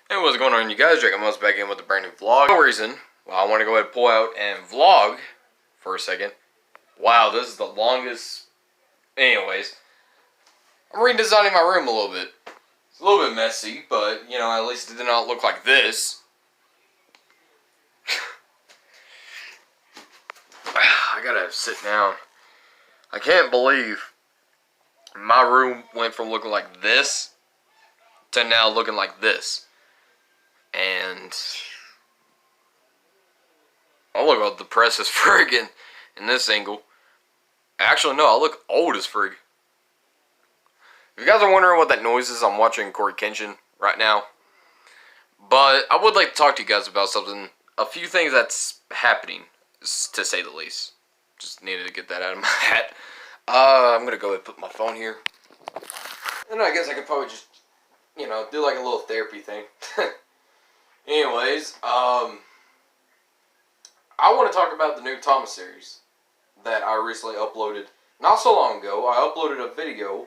Hey, what's going on, you guys? Drake, I'm back in with a brand new vlog. No reason. Well, I want to go ahead and pull out and vlog for a second. Wow, this is the longest. Anyways, I'm redesigning my room a little bit. It's a little bit messy, but you know, at least it did not look like this. I gotta sit down. I can't believe my room went from looking like this to now looking like this. And I look all depressed as friggin' in this angle. Actually, no, I look old as frig. If you guys are wondering what that noise is, I'm watching Corey Kenshin right now. But I would like to talk to you guys about something. A few things that's happening, to say the least. Just needed to get that out of my hat. I'm going to go ahead and put my phone here. And I guess I could probably just, you know, do like a little therapy thing. Anyways, I want to talk about the new Thomas series that I recently uploaded. Not so long ago, I uploaded a video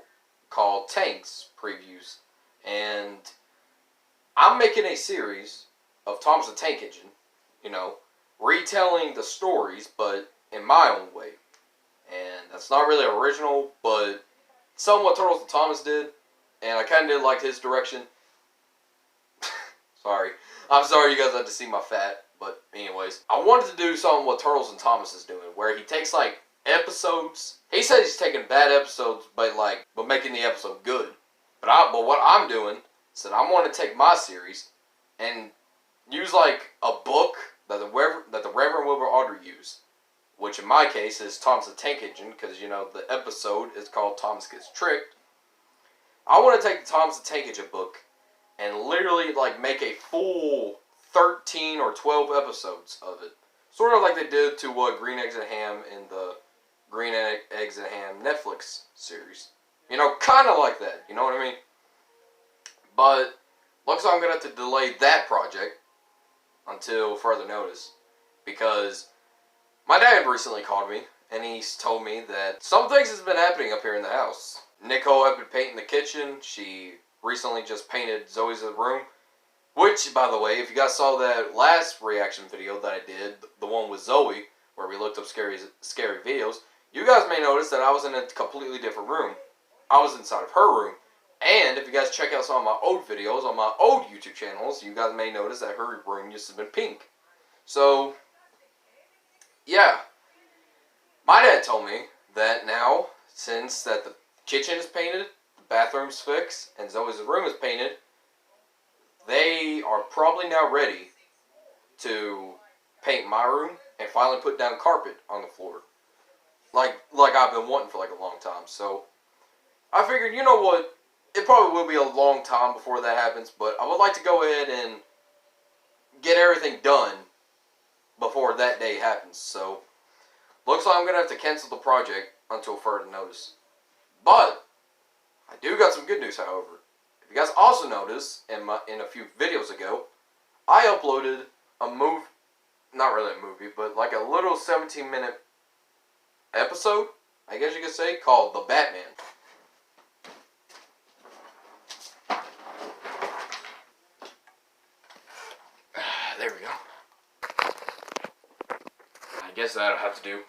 called Tanks Previews. And I'm making a series of Thomas the Tank Engine, you know, retelling the stories, but in my own way. And that's not really original, but somewhat Turtles and Thomas did. And I kind of did like his direction. Sorry. I'm sorry you guys had to see my fat. But anyways, I wanted to do something what Turtles and Thomas is doing, where he takes like episodes. He says he's taking bad episodes, but making the episode good. But what I'm doing is that I want to take my series and use like a book that the Reverend Wilbur Audrey used, which in my case is Thomas the Tank Engine, because you know the episode is called Thomas Gets Tricked. I want to take the Thomas the Tank Engine book and literally like make a full 13 or 12 episodes of it. Sort of like they did to Green Eggs and Ham in the Green Eggs and Ham Netflix series. You know, kind of like that. You know what I mean? But looks like I'm going to have to delay that project until further notice. Because my dad recently called me and he's told me that some things has been happening up here in the house. Nicole had been painting the kitchen. She recently just painted Zoe's room. Which, by the way, if you guys saw that last reaction video that I did, the one with Zoe, where we looked up scary videos, you guys may notice that I was in a completely different room. I was inside of her room. And if you guys check out some of my old videos on my old YouTube channels, you guys may notice that her room used to have been pink. So, yeah. My dad told me that now, since that the kitchen is painted, the bathroom's fixed, and Zoe's room is painted, they are probably now ready to paint my room and finally put down carpet on the floor. Like I've been wanting for like a long time. So I figured, you know what, it probably will be a long time before that happens, but I would like to go ahead and get everything done before that day happens. So looks like I'm going to have to cancel the project until further notice. But I do got some good news, however. If you guys also noticed in a few videos ago, I uploaded a movie, not really a movie, but like a little 17-minute episode, I guess you could say, called The Batman. There we go. I guess that'll have to do.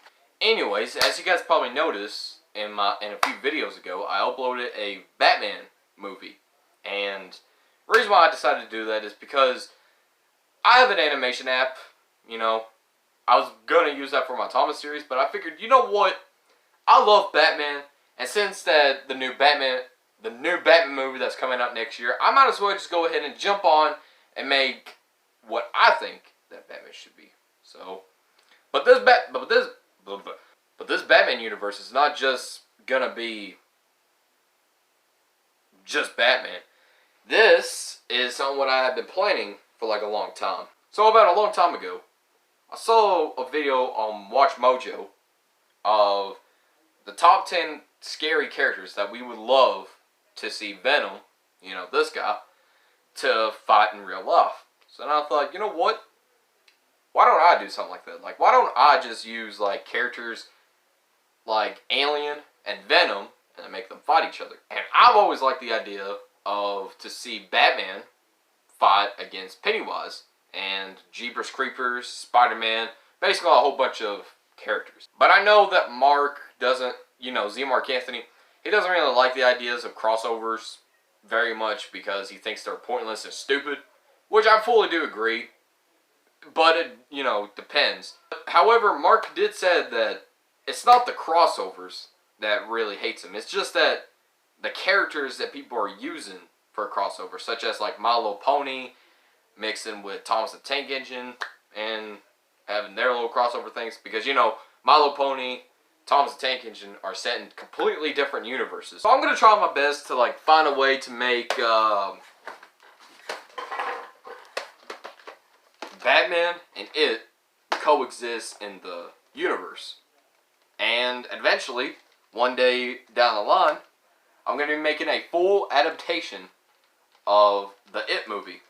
Anyways, as you guys probably noticed in a few videos ago, I uploaded a Batman movie. And the reason why I decided to do that is because I have an animation app, you know. I was going to use that for my Thomas series, but I figured, you know what? I love Batman, and since that the new Batman movie that's coming out next year, I might as well just go ahead and jump on and make what I think that Batman should be. So, but this Batman universe is not just going to be just Batman. This is something what I have been planning for like a long time. So about a long time ago, I saw a video on Watch Mojo of the top 10 scary characters that we would love to see Venom, you know, this guy, to fight in real life. So then I thought, you know what? Why don't I do something like that? Like, why don't I just use like characters like Alien and Venom and make them fight each other? And I've always liked the idea of to see Batman fight against Pennywise and Jeepers Creepers, Spider-Man, basically a whole bunch of characters. But I know that Mark doesn't, Z. Mark Anthony, he doesn't really like the ideas of crossovers very much because he thinks they're pointless and stupid, which I fully do agree, but it, depends. However, Mark did say that it's not the crossovers that really hates him, it's just that the characters that people are using for a crossover, such as like My Little Pony, mixing with Thomas the Tank Engine, and having their little crossover things, because My Little Pony, Thomas the Tank Engine are set in completely different universes. So I'm gonna try my best to like find a way to make Batman and it coexist in the universe, and eventually, one day down the line, I'm gonna be making a full adaptation of the It movie.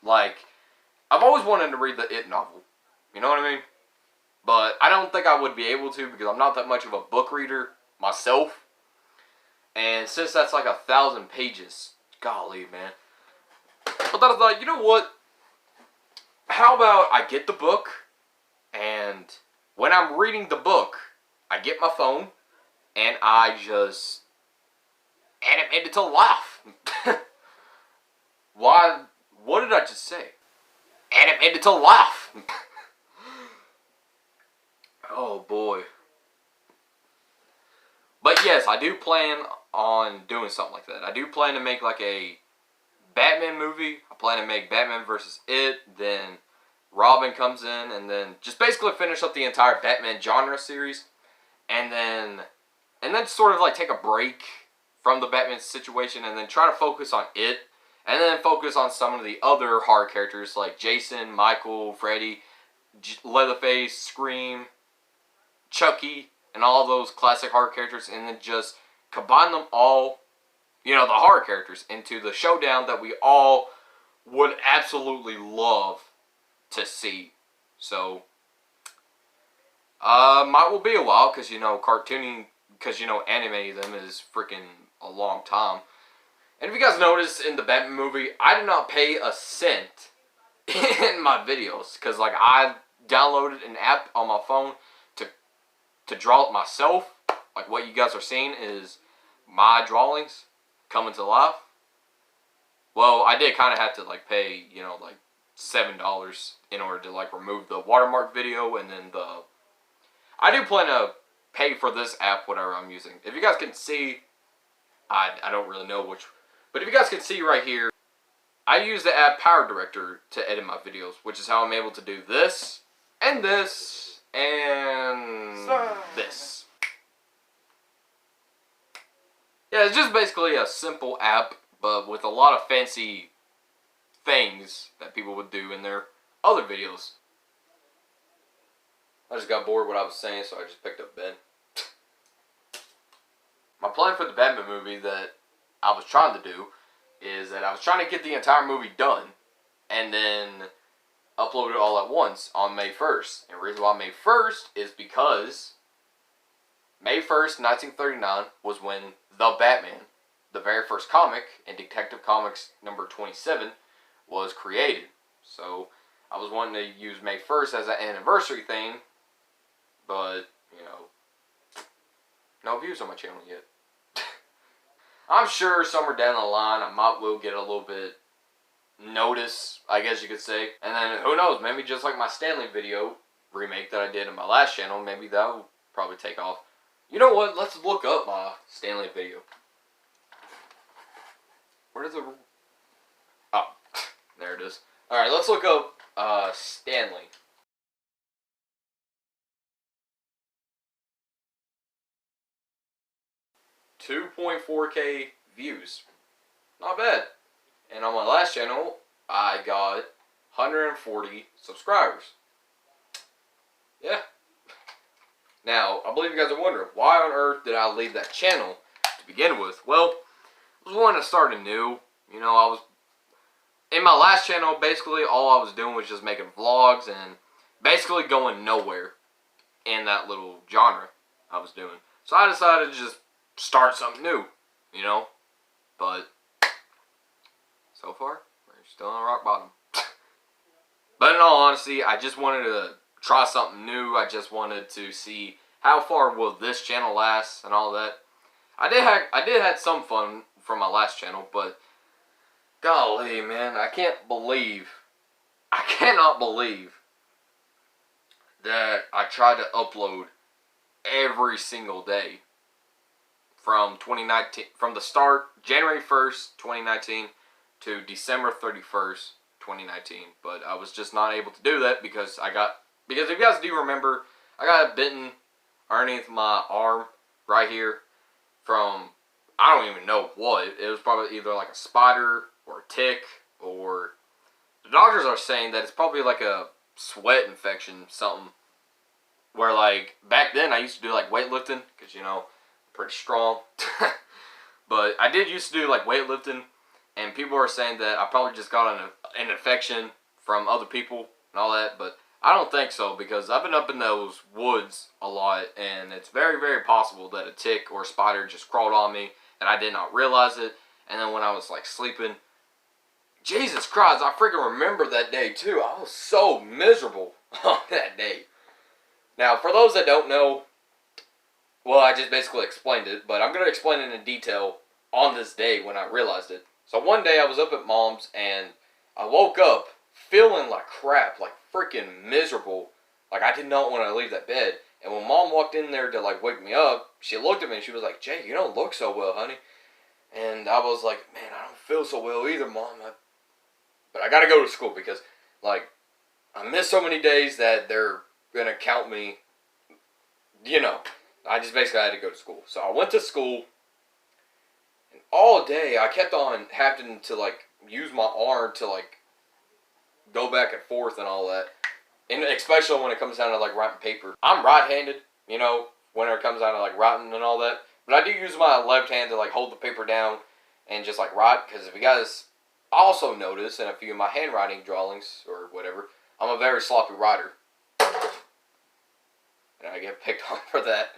Like, I've always wanted to read the It novel, you know what I mean? But I don't think I would be able to because I'm not that much of a book reader myself. And since that's like 1,000 pages, golly, man. But I was like, you know what? How about I get the book, and when I'm reading the book, I get my phone, and I just animate it to laugh. Why? What did I just say? Animate it to laugh. Oh boy. But yes, I do plan on doing something like that. I do plan to make like a Batman movie. I plan to make Batman versus It, then Robin comes in, and then just basically finish up the entire Batman genre series, and then sort of like take a break from the Batman situation, and then try to focus on It, and then focus on some of the other horror characters like Jason, Michael, Freddy, Leatherface, Scream, Chucky, and all those classic horror characters, and then just combine them all, the horror characters, into the showdown that we all would absolutely love to see. So, might will be a while, because, cartooning, because, animating them is freaking a long time. And if you guys notice in the Batman movie, I did not pay a cent in my videos, because, like, I downloaded an app on my phone to draw it myself. Like, what you guys are seeing is my drawings coming to life. Well, I did kind of have to, like, pay, like, $7 in order to, like, remove the watermark video, and then I do plan to pay for this app, whatever I'm using. If you guys can see, I don't really know which, but if you guys can see right here, I use the app Power Director to edit my videos, which is how I'm able to do this, and this, and this. Yeah, it's just basically a simple app, but with a lot of fancy things that people would do in their other videos. I just got bored with what I was saying, so I just picked up Ben. My plan for the Batman movie that I was trying to do is that I was trying to get the entire movie done and then upload it all at once on May 1st. And the reason why May 1st is because May 1st, 1939 was when The Batman, the very first comic in Detective Comics number 27, was created. So I was wanting to use May 1st as an anniversary thing, but, no views on my channel yet. I'm sure somewhere down the line I will get a little bit notice, I guess you could say. And then, who knows, maybe just like my Stanley video remake that I did in my last channel, maybe that will probably take off. You know what, let's look up my Stanley video. Where does it... Oh, there it is. Alright, let's look up Stanley. .4K views. Not bad. And on my last channel, I got 140 subscribers. Yeah. Now, I believe you guys are wondering, why on earth did I leave that channel to begin with? Well, I was wanting to start anew. I was... In my last channel, basically, all I was doing was just making vlogs and basically going nowhere in that little genre I was doing. So I decided to just start something new, But so far, Still on rock bottom. But in all honesty, I just wanted to try something new. I just wanted to see how far will this channel last and all that. I did have some fun from my last channel, but golly, man, I cannot believe that I tried to upload every single day from 2019, from the start, January 1st, 2019 to December 31st, 2019. But I was just not able to do that because if you guys do remember, I got bitten underneath my arm right here from, I don't even know what. It was probably either like a spider or a tick, or the doctors are saying that it's probably like a sweat infection, something. Where like back then I used to do like weightlifting because I'm pretty strong. But I did used to do like weightlifting, and people are saying that I probably just got an infection from other people and all that, but I don't think so, because I've been up in those woods a lot, and it's very, very possible that a tick or a spider just crawled on me and I did not realize it. And then when I was like sleeping, Jesus Christ, I freaking remember that day too. I was so miserable on that day. Now, for those that don't know, well, I just basically explained it, but I'm going to explain it in detail on this day when I realized it. So one day I was up at Mom's, and I woke up feeling like crap, like freaking miserable. Like I did not want to leave that bed. And when Mom walked in there to like wake me up, she looked at me and she was like, "Jay, you don't look so well, honey." And I was like, "Man, I don't feel so well either, Mom. But I got to go to school because like I missed so many days that they're going to count me, I just basically had to go to school." So I went to school, and all day I kept on having to like use my arm to like go back and forth and all that. And especially when it comes down to like writing paper. I'm right-handed, when it comes down to like writing and all that. But I do use my left hand to like hold the paper down and just like write. Because if you guys also notice in a few of my handwriting drawings or whatever, I'm a very sloppy writer. And I get picked on for that.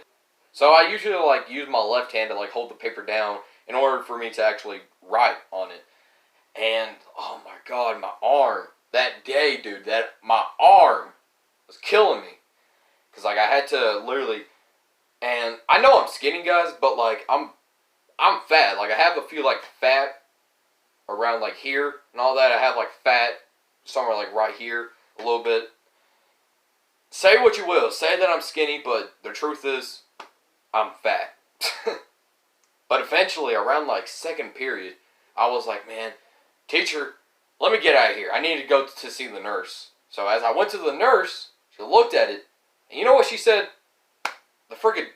So I usually like use my left hand to like hold the paper down in order for me to actually write on it. And oh my God, my arm. That day, dude, my arm was killing me. Because like I had to literally, and I know I'm skinny, guys, but like I'm fat. Like I have a few like fat around like here and all that. I have like fat somewhere like right here a little bit. Say what you will. Say that I'm skinny, but the truth is I'm fat. But eventually, around like second period, I was like, "Man, teacher, let me get out of here. I need to go to see the nurse." So as I went to the nurse, she looked at it, and you know what she said? The freaking...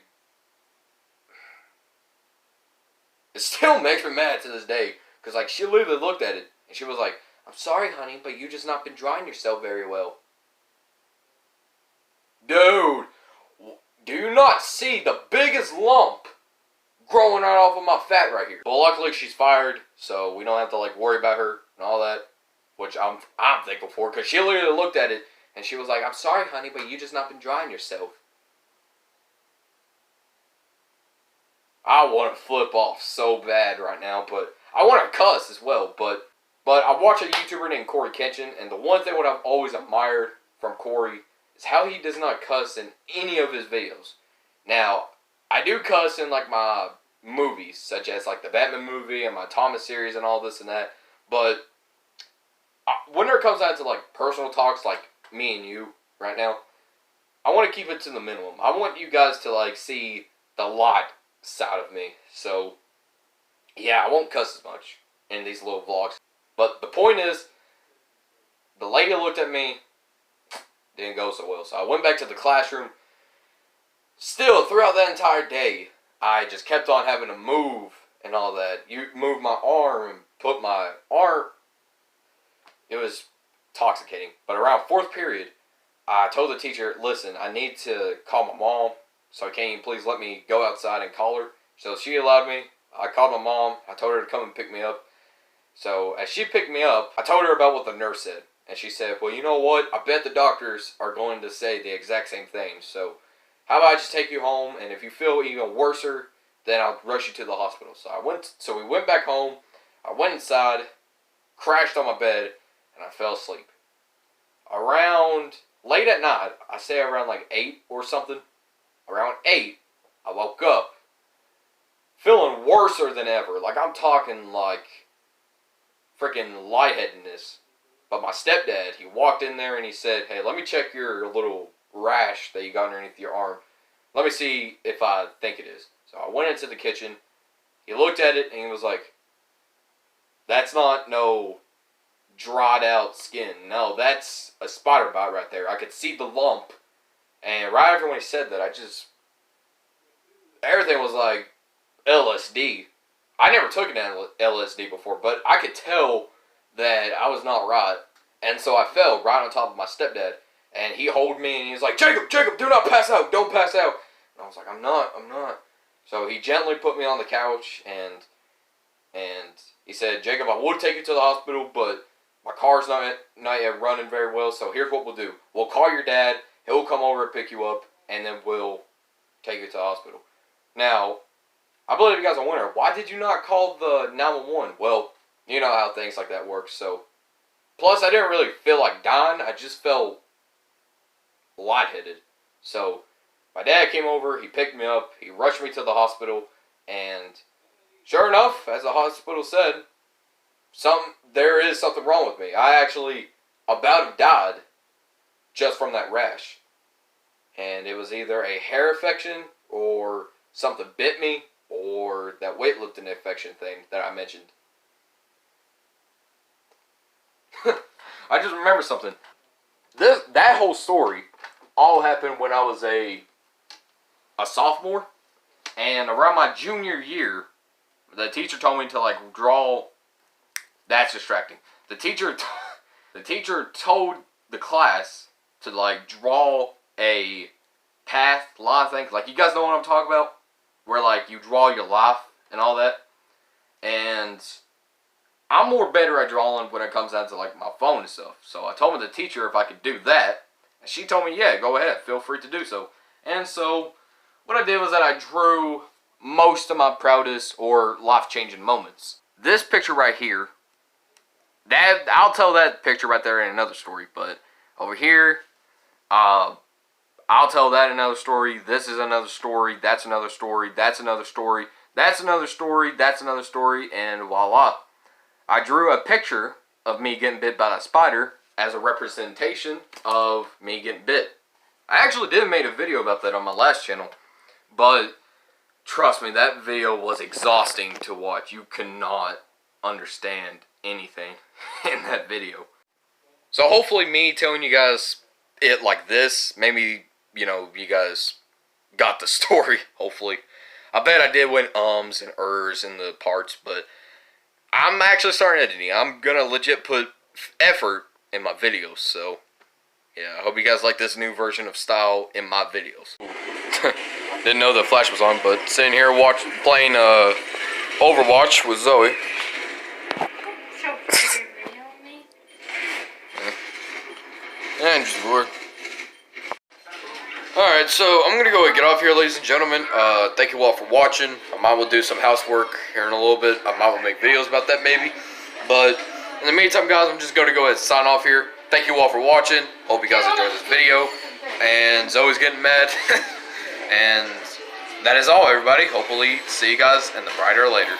It still makes me mad to this day, because like she literally looked at it, and she was like, "I'm sorry, honey, but you just not been drying yourself very well." Dude, do you not see the biggest lump growing right off of my fat right here? Well, luckily she's fired, so we don't have to like worry about her and all that, which I'm thankful for, because she literally looked at it and she was like, "I'm sorry, honey, but you just not been drying yourself." I want to flip off so bad right now, but I want to cuss as well. But I watch a YouTuber named Corey Kenshin, and the one thing what I've always admired from Corey is how he does not cuss in any of his videos. Now, I do cuss in like my movies, such as like the Batman movie and my Thomas series and all this and that, but when it comes down to like personal talks like me and you right now, I want to keep it to the minimum. I want you guys to like see the light side of me. So yeah, I won't cuss as much in these little vlogs. But the point is, the lady looked at me, didn't go so well. So I went back to the classroom. Still, throughout that entire day, I just kept on having to move and all that. You move my arm, put my arm. It was intoxicating. But around fourth period, I told the teacher, "Listen, I need to call my mom. So can you please let me go outside and call her?" So she allowed me. I called my mom. I told her to come and pick me up. So as she picked me up, I told her about what the nurse said. And she said, "Well, you know what? I bet the doctors are going to say the exact same thing. So how about I just take you home, and if you feel even worser, then I'll rush you to the hospital." So we went back home. I went inside, crashed on my bed, and I fell asleep. Around late at night, I say around like 8 or something. Around 8, I woke up feeling worser than ever. Like, I'm talking like freaking lightheadedness. But my stepdad, he walked in there and he said, hey, let me check your little rash that you got underneath your arm. Let me see if I think it is. So I went into the kitchen. He looked at it and he was like, that's not no dried out skin. No, that's a spider bite right there. I could see the lump. And right after when he said that, everything was like LSD. I never took an LSD before, but I could tell that I was not right. And so I fell right on top of my stepdad. And he held me and he was like, Jacob, do not pass out. Don't pass out. And I was like, I'm not. So he gently put me on the couch and he said, Jacob, I would take you to the hospital, but my car's not yet running very well, so here's what we'll do. We'll call your dad, he'll come over and pick you up, and then we'll take you to the hospital. Now, I believe you guys are wondering, why did you not call the 911? Well, you know how things like that work, so. Plus, I didn't really feel like dying, I just felt lightheaded. So, my dad came over, he picked me up, he rushed me to the hospital, and sure enough, as the hospital said, there is something wrong with me. I actually about have died just from that rash. And it was either a hair infection or something bit me or that weightlifting infection thing that I mentioned. I just remember something. That whole story all happened when I was a sophomore. And around my junior year, the teacher told me to like draw. That's distracting. The teacher told the class to like draw a line thing. Like, you guys know what I'm talking about, where like you draw your life and all that. And I'm more better at drawing when it comes down to like my phone and stuff. So I told the teacher if I could do that, and she told me, yeah, go ahead, feel free to do so. And so what I did was that I drew most of my proudest or life-changing moments. This picture right here, I'll tell that picture right there in another story, but over here, I'll tell that another story. This is another story. That's another story. That's another story. That's another story. That's another story. And voila. I drew a picture of me getting bit by that spider as a representation of me getting bit. I actually did make a video about that on my last channel, but trust me, that video was exhausting to watch. You cannot understand anything in that video. So hopefully me telling you guys it like this, maybe, you know, you guys got the story, hopefully. I bet I did win ums and ers in the parts, but I'm actually starting editing. I'm gonna legit put effort in my videos, so yeah, I hope you guys like this new version of style in my videos. Didn't know the flash was on, but sitting here playing Overwatch with Zoe. Yeah, I'm just bored. Alright, so I'm gonna go get off here, ladies and gentlemen. Thank you all for watching. I might will do some housework here in a little bit. I might will make videos about that maybe. But in the meantime, guys, I'm just gonna go ahead and sign off here. Thank you all for watching. Hope you guys enjoyed this video. And Zoe's getting mad. And that is all, everybody. Hopefully see you guys in the brighter later.